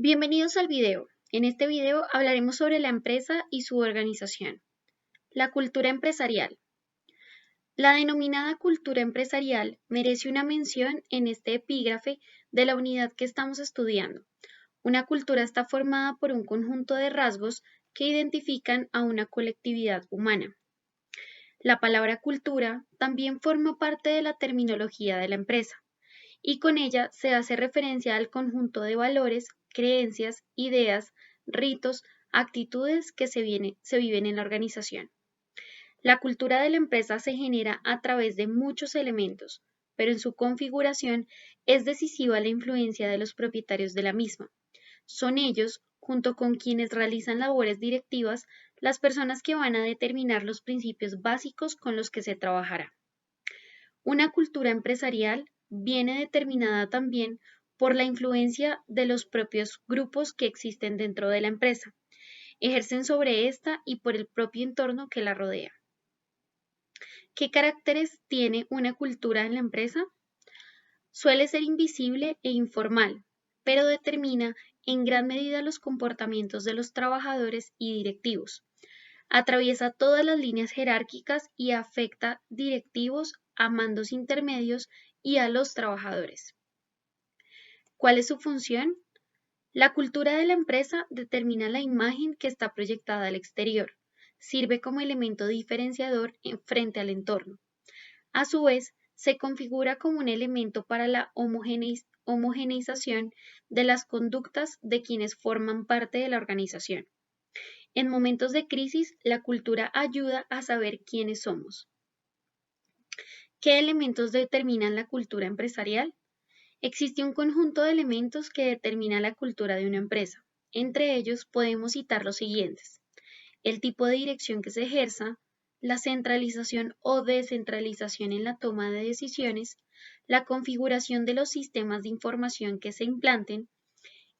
Bienvenidos al video. En este video hablaremos sobre la empresa y su organización. La cultura empresarial. La denominada cultura empresarial merece una mención en este epígrafe de la unidad que estamos estudiando. Una cultura está formada por un conjunto de rasgos que identifican a una colectividad humana. La palabra cultura también forma parte de la terminología de la empresa, y con ella se hace referencia al conjunto de valores, creencias, ideas, ritos, actitudes que se viven en la organización. La cultura de la empresa se genera a través de muchos elementos, pero en su configuración es decisiva la influencia de los propietarios de la misma. Son ellos, junto con quienes realizan labores directivas, las personas que van a determinar los principios básicos con los que se trabajará. Una cultura empresarial viene determinada también por la influencia de los propios grupos que existen dentro de la empresa, ejercen sobre esta y por el propio entorno que la rodea. ¿Qué caracteres tiene una cultura en la empresa? Suele ser invisible e informal, pero determina en gran medida los comportamientos de los trabajadores y directivos. Atraviesa todas las líneas jerárquicas y afecta directivos, a mandos intermedios y a los trabajadores. ¿Cuál es su función? La cultura de la empresa determina la imagen que está proyectada al exterior. Sirve como elemento diferenciador frente al entorno. A su vez, se configura como un elemento para la homogeneización de las conductas de quienes forman parte de la organización. En momentos de crisis, la cultura ayuda a saber quiénes somos. ¿Qué elementos determinan la cultura empresarial? Existe un conjunto de elementos que determina la cultura de una empresa. Entre ellos podemos citar los siguientes: el tipo de dirección que se ejerza, la centralización o descentralización en la toma de decisiones, la configuración de los sistemas de información que se implanten.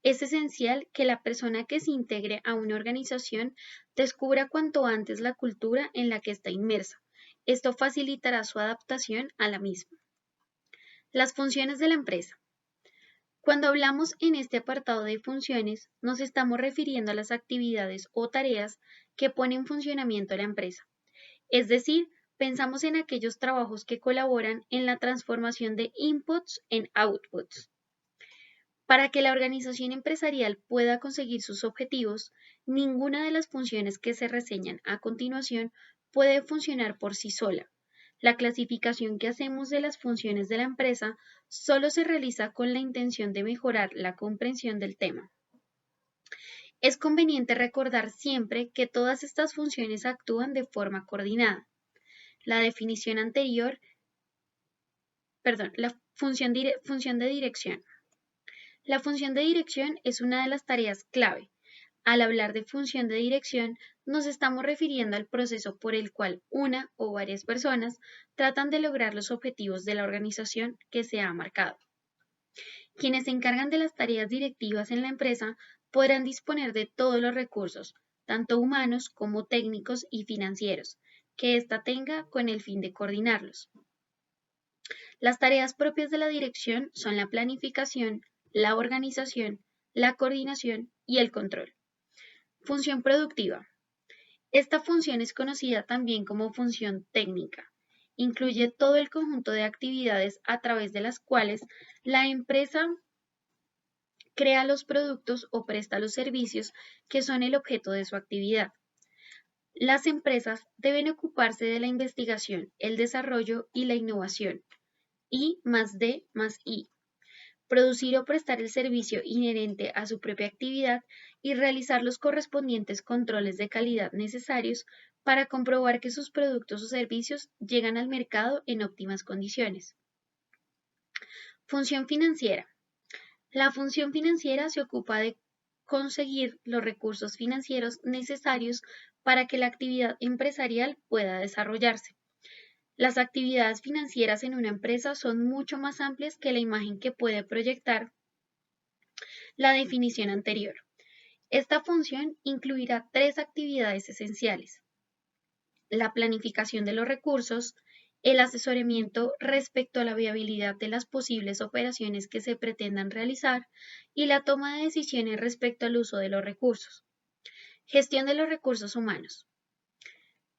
Es esencial que la persona que se integre a una organización descubra cuanto antes la cultura en la que está inmersa. Esto facilitará su adaptación a la misma. Las funciones de la empresa. Cuando hablamos en este apartado de funciones, nos estamos refiriendo a las actividades o tareas que pone en funcionamiento la empresa. Es decir, pensamos en aquellos trabajos que colaboran en la transformación de inputs en outputs. Para que la organización empresarial pueda conseguir sus objetivos, ninguna de las funciones que se reseñan a continuación puede funcionar por sí sola. La clasificación que hacemos de las funciones de la empresa solo se realiza con la intención de mejorar la comprensión del tema. Es conveniente recordar siempre que todas estas funciones actúan de forma coordinada. La función de dirección. La función de dirección es una de las tareas clave. Al hablar de función de dirección, nos estamos refiriendo al proceso por el cual una o varias personas tratan de lograr los objetivos de la organización que se ha marcado. Quienes se encargan de las tareas directivas en la empresa podrán disponer de todos los recursos, tanto humanos como técnicos y financieros, que ésta tenga con el fin de coordinarlos. Las tareas propias de la dirección son la planificación, la organización, la coordinación y el control. Función productiva. Esta función es conocida también como función técnica. Incluye todo el conjunto de actividades a través de las cuales la empresa crea los productos o presta los servicios que son el objeto de su actividad. Las empresas deben ocuparse de la investigación, el desarrollo y la innovación. I más D más I. Producir o prestar el servicio inherente a su propia actividad y realizar los correspondientes controles de calidad necesarios para comprobar que sus productos o servicios llegan al mercado en óptimas condiciones. Función financiera. La función financiera se ocupa de conseguir los recursos financieros necesarios para que la actividad empresarial pueda desarrollarse. Las actividades financieras en una empresa son mucho más amplias que la imagen que puede proyectar la definición anterior. Esta función incluirá tres actividades esenciales: la planificación de los recursos, el asesoramiento respecto a la viabilidad de las posibles operaciones que se pretendan realizar y la toma de decisiones respecto al uso de los recursos. Gestión de los recursos humanos.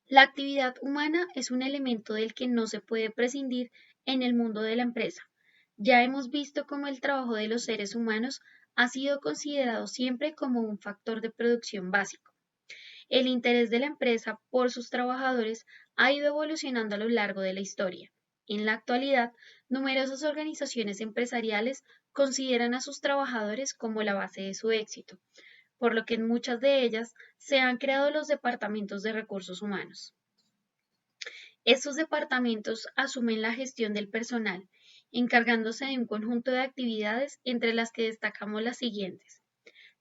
La actividad humana es un elemento del que no se puede prescindir en el mundo de la empresa. Ya hemos visto cómo el trabajo de los seres humanos ha sido considerado siempre como un factor de producción básico. El interés de la empresa por sus trabajadores ha ido evolucionando a lo largo de la historia. En la actualidad, numerosas organizaciones empresariales consideran a sus trabajadores como la base de su éxito, por lo que en muchas de ellas se han creado los departamentos de recursos humanos. Estos departamentos asumen la gestión del personal, encargándose de un conjunto de actividades entre las que destacamos las siguientes: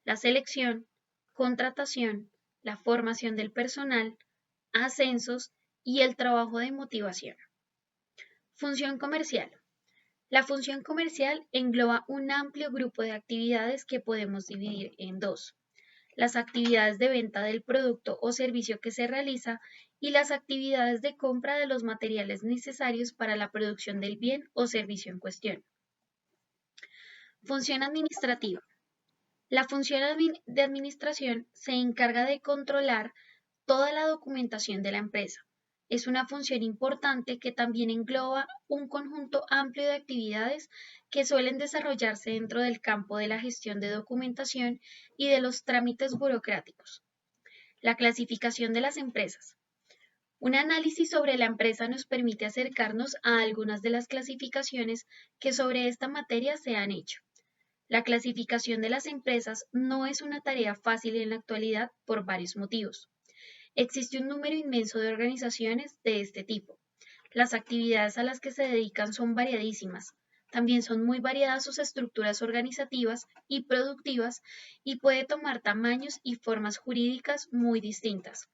la selección, contratación, la formación del personal, ascensos y el trabajo de motivación. Función comercial. La función comercial engloba un amplio grupo de actividades que podemos dividir en dos: las actividades de venta del producto o servicio que se realiza y las actividades de compra de los materiales necesarios para la producción del bien o servicio en cuestión. Función administrativa. La función de administración se encarga de controlar toda la documentación de la empresa. Es una función importante que también engloba un conjunto amplio de actividades que suelen desarrollarse dentro del campo de la gestión de documentación y de los trámites burocráticos. La clasificación de las empresas. Un análisis sobre la empresa nos permite acercarnos a algunas de las clasificaciones que sobre esta materia se han hecho. La clasificación de las empresas no es una tarea fácil en la actualidad por varios motivos. Existe un número inmenso de organizaciones de este tipo. Las actividades a las que se dedican son variadísimas. También son muy variadas sus estructuras organizativas y productivas y puede tomar tamaños y formas jurídicas muy distintas.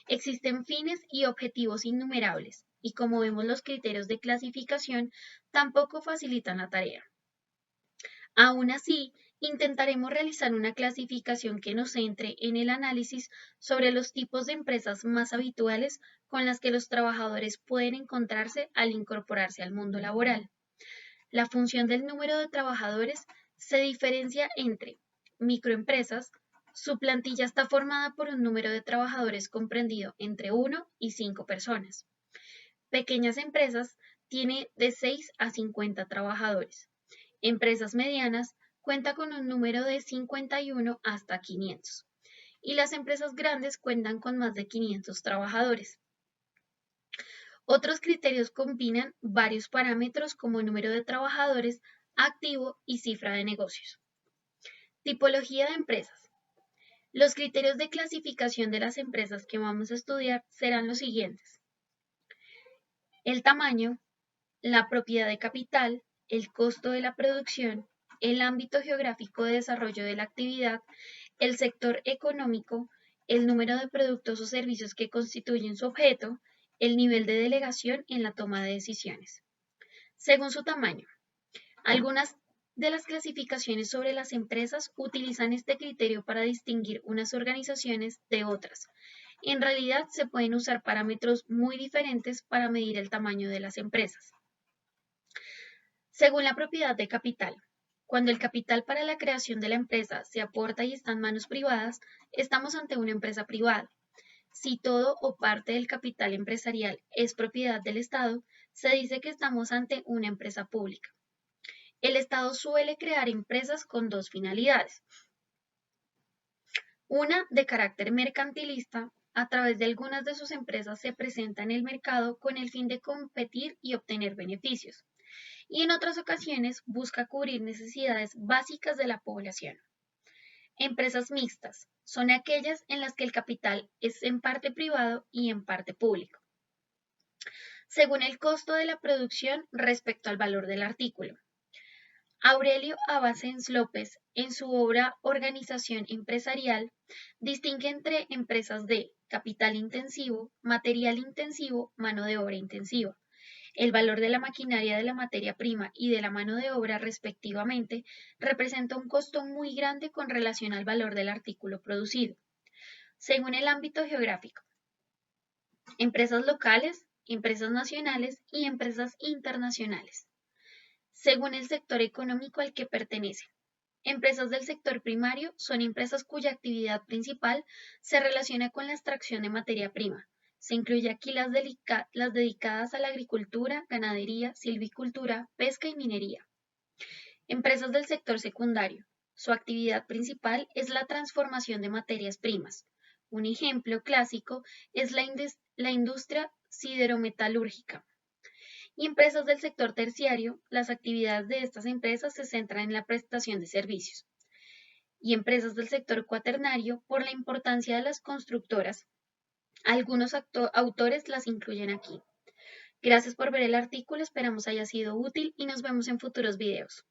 Existen fines y objetivos innumerables, y como vemos los criterios de clasificación tampoco facilitan la tarea. Aún así, intentaremos realizar una clasificación que nos centre en el análisis sobre los tipos de empresas más habituales con las que los trabajadores pueden encontrarse al incorporarse al mundo laboral. La función del número de trabajadores se diferencia entre microempresas. Su plantilla está formada por un número de trabajadores comprendido entre 1 y 5 personas. Pequeñas empresas tiene de 6 a 50 trabajadores. Empresas medianas cuenta con un número de 51 hasta 500. Y las empresas grandes cuentan con más de 500 trabajadores. Otros criterios combinan varios parámetros como número de trabajadores, activo y cifra de negocios. Tipología de empresas. Los criterios de clasificación de las empresas que vamos a estudiar serán los siguientes: el tamaño, la propiedad de capital, el costo de la producción, el ámbito geográfico de desarrollo de la actividad, el sector económico, el número de productos o servicios que constituyen su objeto, el nivel de delegación en la toma de decisiones. Según su tamaño, algunas de las clasificaciones sobre las empresas utilizan este criterio para distinguir unas organizaciones de otras. En realidad, se pueden usar parámetros muy diferentes para medir el tamaño de las empresas. Según la propiedad de capital, cuando el capital para la creación de la empresa se aporta y está en manos privadas, estamos ante una empresa privada. Si todo o parte del capital empresarial es propiedad del Estado, se dice que estamos ante una empresa pública. El Estado suele crear empresas con dos finalidades. Una de carácter mercantilista. A través de algunas de sus empresas se presenta en el mercado con el fin de competir y obtener beneficios. Y en otras ocasiones busca cubrir necesidades básicas de la población. Empresas mixtas son aquellas en las que el capital es en parte privado y en parte público, según el costo de la producción respecto al valor del artículo. Aurelio Abasens López, en su obra Organización Empresarial, distingue entre empresas de capital intensivo, material intensivo, mano de obra intensiva. El valor de la maquinaria, de la materia prima y de la mano de obra respectivamente representa un costo muy grande con relación al valor del artículo producido. Según el ámbito geográfico, empresas locales empresas nacionales y empresas internacionales, según el sector económico al que pertenecen. Empresas del sector primario son empresas cuya actividad principal se relaciona con la extracción de materia prima. Se incluye aquí las dedicadas a la agricultura, ganadería, silvicultura, pesca y minería. Empresas del sector secundario. Su actividad principal es la transformación de materias primas. Un ejemplo clásico es la industria siderometalúrgica. Y empresas del sector terciario, las actividades de estas empresas se centran en la prestación de servicios. Y empresas del sector cuaternario, por la importancia de las constructoras, algunos autores las incluyen aquí. Gracias por ver el artículo, esperamos haya sido útil y nos vemos en futuros videos.